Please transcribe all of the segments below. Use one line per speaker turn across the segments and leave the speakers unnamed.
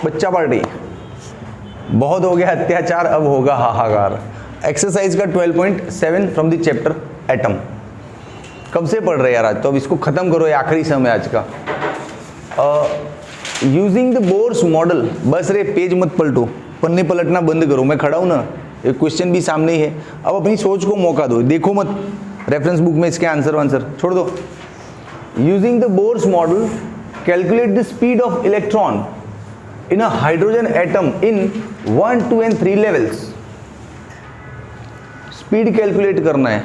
बच्चा पार्टी, बहुत हो गया अत्याचार, अब होगा हाहाकार। एक्सरसाइज का 12.7 फ्रॉम द चैप्टर एटम। कब से पढ़ रहे हैं यार आज, तो अब इसको खत्म करो, ये आखिरी समय आज का। यूजिंग द बोर्स मॉडल, बस रे पेज मत पलटो, पन्ने पलटना बंद करो, मैं खड़ा हूं ना, एक क्वेश्चन भी सामने ही है, अब अपनी सोच को मौका दो, देखो मत रेफरेंस बुक में इसके आंसर छोड़ दो। Using the Bohr's model calculate the speed of electron in a hydrogen atom in 1, 2 and 3 levels. Speed calculate करना है,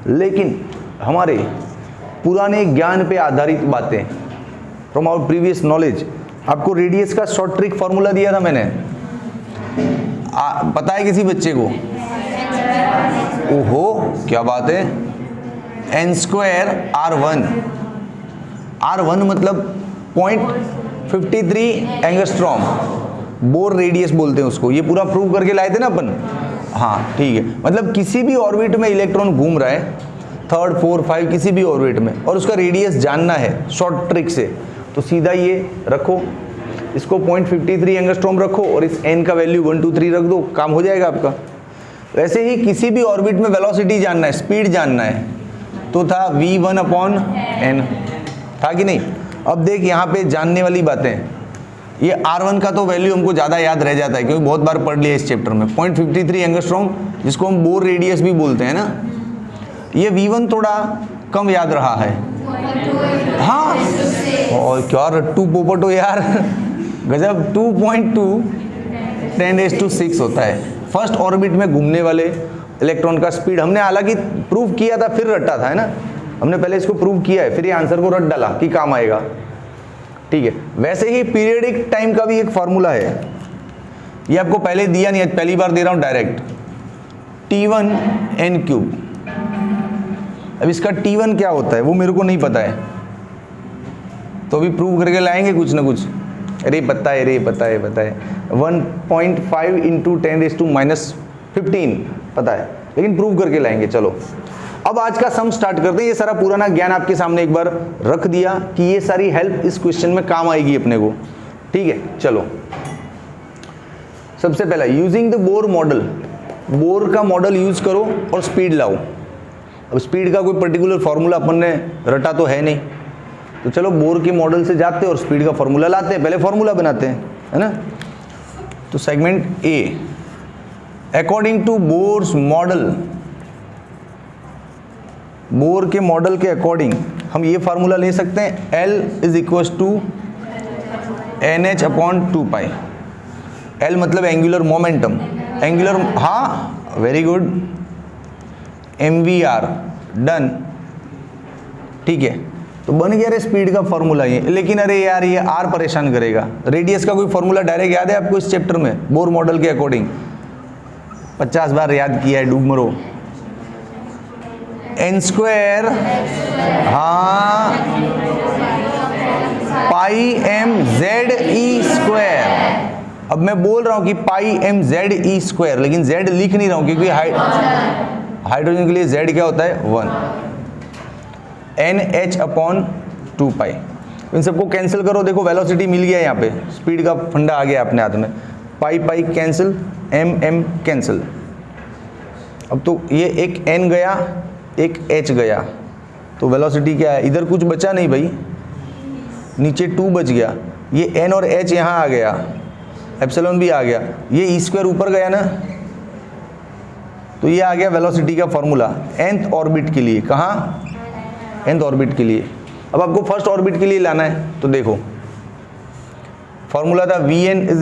लेकिन हमारे पुराने ज्ञान पे आधारित बातें, फ्रॉम आवर प्रीवियस नॉलेज। आपको रेडियस का शॉर्ट ट्रिक फॉर्मूला दिया था मैंने, पता है किसी बच्चे को? ओहो क्या बात है, n² R1, R1 मतलब 0.53 एंगस्ट्रॉम, बोर रेडियस बोलते हैं उसको। ये पूरा प्रूव करके लाए थे ना अपन, हाँ ठीक है। मतलब किसी भी ऑर्बिट में इलेक्ट्रॉन घूम रहा है, 3rd 4th 5 किसी भी ऑर्बिट में, और उसका रेडियस जानना है शॉर्ट ट्रिक से, तो सीधा ये रखो, इसको 0.53 एंगस्ट्रॉम रखो और इस n का वैल्यू 1 2 3 रख दो, काम हो जाएगा आपका। वैसे ही किसी भी ऑर्बिट में वेलोसिटी जानना है, स्पीड जानना है, तो था v1/n, था कि नहीं? अब देख यहाँ पे जानने वाली बातें, ये R1 का तो वैल्यू हमको ज़्यादा याद रह जाता है क्योंकि बहुत बार पढ़ लिया इस चैप्टर में, 0.53 एंगस्ट्रॉम, जिसको हम बोर रेडियस भी बोलते हैं ना। ये v1 थोड़ा कम याद रहा है, हाँ, और क्या रट्टू पोपट हो यार, गजब। 2.2 10⁻⁶ होता है फर्स्ट ऑर्बिट में घूमने वाले इलेक्ट्रॉन का स्पीड। हमने हालांकि प्रूव किया था फिर रटा था, है ना, हमने पहले इसको प्रूव किया है फिर ये आंसर को रट डाला कि काम आएगा, ठीक है। वैसे ही पीरियडिक टाइम का भी एक फार्मूला है, ये आपको पहले दिया नहीं है, पहली बार दे रहा हूं डायरेक्ट, T1n³। अब इसका T1 क्या होता है वो मेरे को नहीं पता है, तो अभी प्रूव करके लाएंगे कुछ ना कुछ। अरे पता है, 1.5 इंटू 10⁻⁻15 पता है, लेकिन प्रूव करके लाएंगे। चलो अब आज का सम स्टार्ट करते हैं। ये सारा पुराना ज्ञान आपके सामने एक बार रख दिया कि ये सारी हेल्प इस क्वेश्चन में काम आएगी अपने को, ठीक है। चलो सबसे पहला using the Bohr model, bore का मॉडल यूज करो और स्पीड लाओ। अब स्पीड का कोई पर्टिकुलर फॉर्मूला अपन ने रटा तो है नहीं, तो चलो बोर के मॉडल से जाते हैं और स्पीड का फॉर्मूला लाते हैं, पहले फॉर्मूला बनाते हैं, है ना। तो segment A, according to Bohr's model, Bohr के मॉडल के अकॉर्डिंग हम ये फार्मूला ले सकते हैं, L = NH/2π। L मतलब एंगुलर मोमेंटम, एंगुलर, हाँ वेरी गुड, MVR, डन, ठीक है। तो बन गया रे स्पीड का फॉर्मूला ये, लेकिन अरे यार ये R परेशान करेगा। रेडियस का कोई फॉर्मूला डायरेक्ट याद है आपको इस चैप्टर में? बोर मॉडल के अकॉर्डिंग 50 बार याद किया है, डूब मरो। n², हाँ, πmze²। अब मैं बोल रहा हूं कि πmze², लेकिन z लिख नहीं रहा हूं क्योंकि हाइड्रोजन के लिए z क्या होता है? 1, NH/2π। इन सबको कैंसिल करो, देखो वेलोसिटी मिल गया यहाँ पे, स्पीड का फंडा आ गया अपने हाथ में, पाई कैंसिल, m कैंसिल। अब तो ये एक n गया, एक h गया, तो वेलोसिटी क्या है? इधर कुछ बचा नहीं भाई, नीचे 2 बच गया, ये n और h यहाँ आ गया, एप्सिलॉन भी आ गया, ये e² ऊपर गया ना, तो ये आ गया वेलोसिटी का फॉर्मूला nth ऑर्बिट के लिए। कहाँ? nth ऑर्बिट के लिए। अब आपको फर्स्ट ऑर्बिट के लिए लाना है, तो देखो फॉर्मूला था Vn =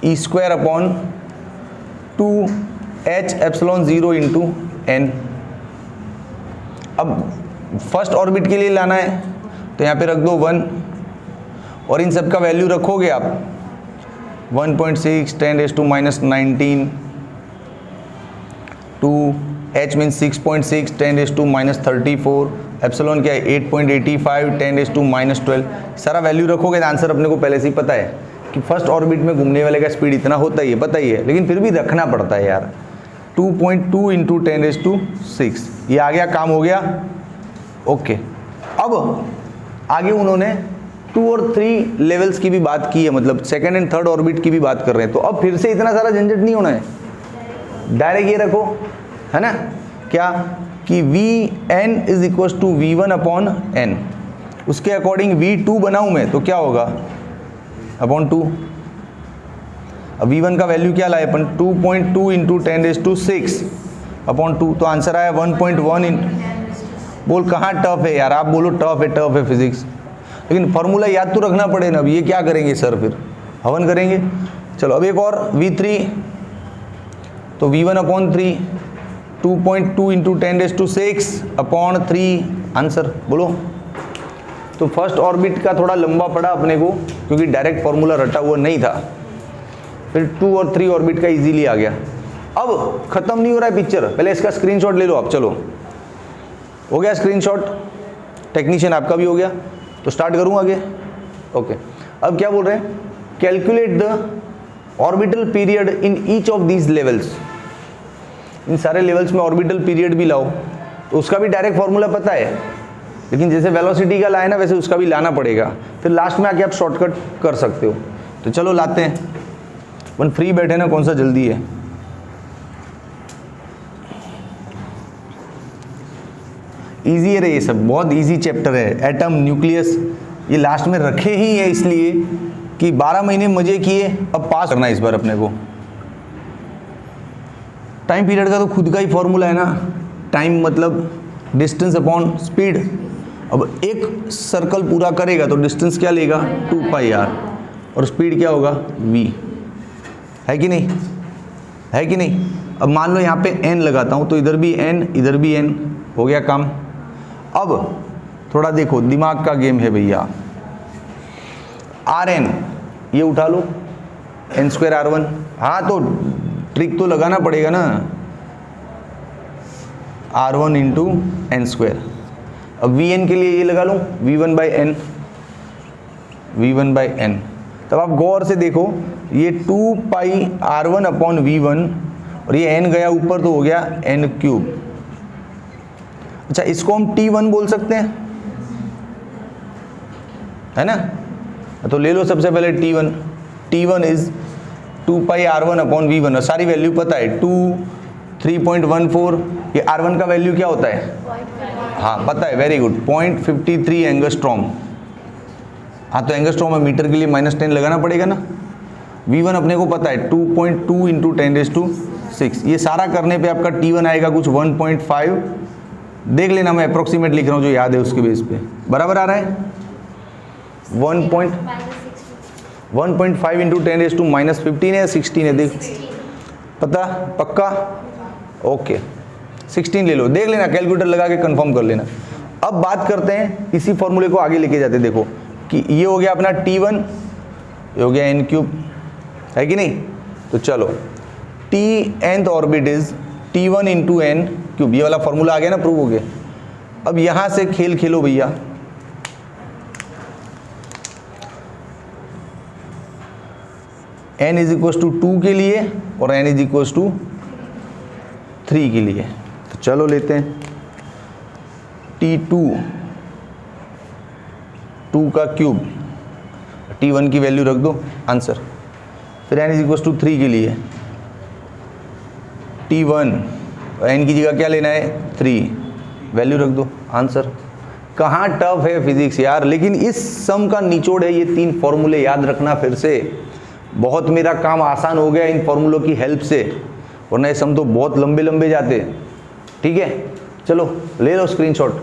e²/2h∈0 × n। अब फर्स्ट ऑर्बिट के लिए लाना है, तो यहाँ पे रख दो 1, और इन सब का वैल्यू रखोगे आप 1.6 10⁻⁻19, 2 h मीन्स 6.6 10⁻⁻34, एप्सिलॉन क्या है 8.85 10⁻⁻12। सारा वैल्यू रखोगे तो आंसर अपने को पहले से ही पता है कि फर्स्ट ऑर्बिट में घूमने वाले का स्पीड इतना होता ही है, पता ही है, लेकिन फिर भी रखना पड़ता है यार। 2.2 × 10⁻6, ये आ गया, काम हो गया, ओके। अब आगे उन्होंने 2 और 3 लेवल्स की भी बात की है, मतलब सेकंड एंड थर्ड ऑर्बिट की भी बात कर रहे हैं। तो अब फिर से इतना सारा झंझट नहीं होना है, डायरेक्ट ये रखो, है ना, क्या कि Vn is equal to V1 upon n, उसके अकॉर्डिंग V2 बनाऊं मैं तो क्या होगा अपॉन 2। अब V1 का वैल्यू क्या लाए अपन, 2.2 इंटू 10⁶ अपॉन 2, तो आंसर आया 1.1 इन। बोल कहाँ टफ है यार, आप बोलो टफ है फिजिक्स, लेकिन फॉर्मूला याद तो रखना पड़े ना। अब ये क्या करेंगे सर, फिर हवन करेंगे। चलो अब एक और V3, तो V1 upon 3, 2.2 into 10⁶ upon 3, answer बोलो। तो फर्स्ट ऑर्बिट का थोड़ा लंबा पड़ा अपने को, क्योंकि डायरेक्ट फॉर्मूला रटा हुआ नहीं था। फिर 2 और 3 ऑर्बिट का इजीली आ गया। अब खत्म नहीं हो रहा है पिक्चर, पहले इसका स्क्रीनशॉट ले लो आप। चलो हो गया स्क्रीनशॉट, टेक्नीशियन आपका भी हो गया, तो स्टार्ट करूँ आगे। ओके, अब क्या बोल रहे हैं, calculate the orbital period in each of these levels. इन सारे लेवल्स में ऑर्बिटल पीरियड भी लाओ, तो उसका भी डायरेक्ट फॉर्मूला पता है, लेकिन जैसे वेलोसिटी का लाए ना वैसे उसका भी लाना पड़ेगा, फिर लास्ट में आके आप शॉर्टकट कर सकते हो। तो चलो लाते हैं, अपन फ्री बैठे ना, कौन सा जल्दी है। इजी है रे, ये सब बहुत इजी चैप्टर है। एटम, न्यूक्लियस ये लास्ट में रखे ही है इसलिए कि 12 महीने मजे किए, अब पास करना है इस बार अपने को। टाइम पीरियड का तो खुद का ही फॉर्मूला है ना, टाइम मतलब डिस्टेंस अपॉन स्पीड। अब एक सर्कल पूरा करेगा तो डिस्टेंस क्या लेगा 2πr, और स्पीड क्या होगा v, है कि नहीं, है कि नहीं। अब मान लो यहाँ पे n लगाता हूँ, तो इधर भी n इधर भी n, हो गया काम। अब थोड़ा देखो, दिमाग का गेम है भैया। Rn ये उठा लो, n² r1, हाँ तो ट्रिक तो लगाना पड़ेगा ना, r1 इंटू n²। अब Vn के लिए ये लगा लूँ V1/n, V1/n। तब आप गौर से देखो, ये 2πr1 अपॉन V1, और ये n गया ऊपर तो हो गया n³। अच्छा, इसको हम T1 बोल सकते हैं, है ना, तो ले लो सबसे पहले T1। T1 is 2πr1 upon V1, और सारी वैल्यू पता है, 2, 3.14। ये R1 का वैल्यू क्या होता है, हाँ पता है, वेरी गुड, 0.53 एंगस्ट्रॉम। हाँ तो एंगस्ट्रॉम में मीटर के लिए -10 लगाना पड़ेगा ना। V1 अपने को पता है 2.2 इंटू 10⁶। ये सारा करने पे आपका T1 आएगा कुछ 1.5, देख लेना, मैं अप्रोक्सीमेट लिख रहा हूँ जो याद है उसके बेस पे, बराबर आ रहा है 1.5 इंटू 10⁻⁻15 है, 16 है, देख पता पक्का, ओके 16 ले लो, देख लेना, कैलकुलेटर लगा के कंफर्म कर लेना। अब बात करते हैं, इसी फॉर्मूले को आगे लेके जाते, देखो कि ये हो गया अपना T1, ये हो गया n³, है कि नहीं। तो चलो Tnth orbit is T1 into n³, ये वाला फॉर्मूला आ गया ना, प्रूव हो गया। अब यहां से खेल खेलो भैया, n इज इक्वल टू 2 के लिए और n इज इक्वल टू 3 के लिए। तो चलो लेते हैं T2, 2 का क्यूब, T1 की वैल्यू रख दो, आंसर। फिर n इज इक्वल टू 3 के लिए T1, n की जगह क्या लेना है 3, वैल्यू रख दो, आंसर। कहाँ टफ है फिजिक्स यार, लेकिन इस सम का निचोड़ है ये 3 फॉर्मूले याद रखना। फिर से बहुत मेरा काम आसान हो गया इन फॉर्मूलों की हेल्प से, वरना ये सम तो बहुत लंबे लंबे जाते। ठीक है, चलो ले लो स्क्रीनशॉट।